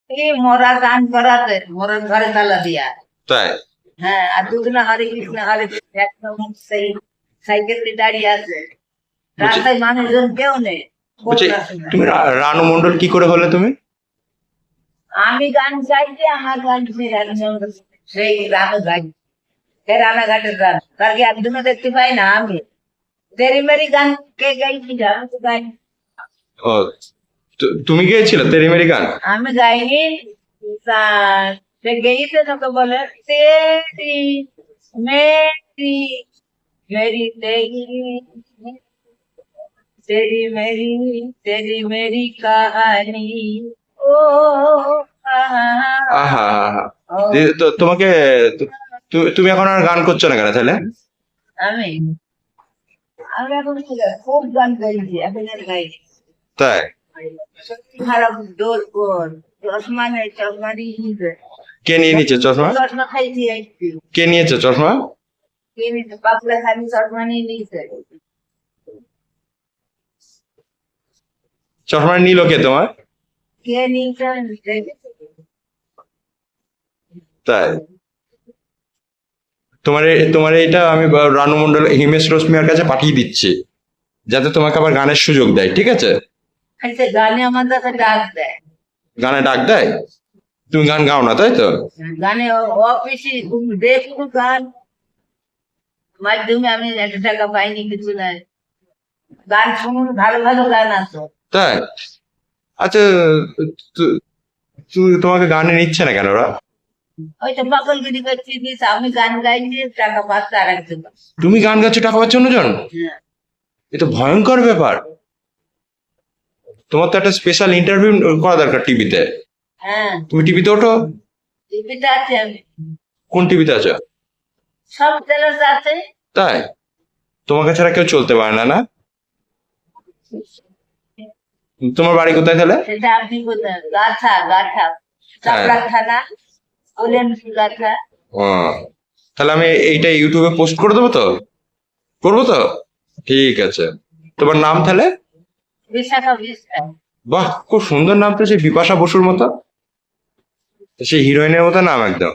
এই মরা গান করাতে মরার ঘরে তালা দিয়া। তাই? হ্যাঁ, আর দুদিন হরে কৃষ্ণ হরে কৃষ্ণ একদম সেই সাইকেলটি দাঁড়িয়ে আছে, রাস্তায় মানুষজন কেউ নেই। বলছি, তুমি রানু মন্ডল কি করে হলে তুমি? আমি গান গাইছি, আমার গান সেই রানু গাই, সেই রানাঘাটের গান, তার কি একদিনও দেখতে পাই না। আমি তেরি মেরি গান কে গাইছি, আমি তো গাই। ও, তুমি গিয়েছিলে তেরি মেরি গান? আমি গাইনি, সে গেয়েছে, তোকে বলে তেরি মেরি মেরি তেরি तेरी मेरी तेरी मेरी कहानी ओ আহা আহা। তোমাকে তুমি এখন আর গান করছো না কেন তাহলে? আমি আমি এখন খুব গান গাইছি, এখন আর গাইছি। তাই? খারাপ দোল কর চশমা নেই, চশমা দিয়ে কে নিয়ে নিচ্ছে চশমা? চশমা খাইছি আইছি, কে নিয়েছে চশমা? কে নিতে পাকলে খালি চশমা নিয়ে নিয়েছে। চশমা নিল কে তোমার? কে নিয়েছে তাই? তোমার এটা আমি রানু মন্ডল হিমেশ রশ্মিয়ার কাছে পাঠিয়ে দিচ্ছি, যাতে তোমাকে আবার গানের সুযোগ দেয়, ঠিক আছে? গানে আমার কাছে ডাক দেয়, গানে ডাক দেয়, তুমি গান গাও না তাই তো? গানে অফিসে দেখবো গান মাধ্যমে আমি 1 টাকা পাইনি, কিছু নাই। গান শুনুন, ভালো ভালো গান আছে। তাই? আচ্ছা, তোমাকে গানে নিচ্ছে না কেন ওরা? ওই তো পাগলগিরি করছি, আমি গান গাইছি, টাকা পাচ্ছে আর একজন। তুমি গান গাচ্ছ, টাকা পাচ্ছ অন্যজন? এ তো ভয়ঙ্কর ব্যাপার। তোমার তো একটা স্পেশাল ইন্টারভিউ করা দরকার টিভিতে। হ্যাঁ, তুমি টিভিতে ওঠো? টিভিতে আছে, আমি কোন টিভিতে আছো? সব চ্যানেল আছে। তাই? তোমাকে ছাড়া কেউ চলতে পারে না, না? তোমার বাড়ি কোথায় তাহলে? সেটা আপনি কোথায়? গাথা গাথা চাপড়া থানা, বলেন গাথা। ও, তাহলে আমি এইটা ইউটিউবে পোস্ট করে দেবো তো? করবো তো? ঠিক আছে। তোমার নাম তাহলে? বিশাখা বিশ্বাস। বাহ, খুব সুন্দর নাম তো, সেই বিপাশা বসুর মতো, সেই হিরোইনের মতো নাম একদম।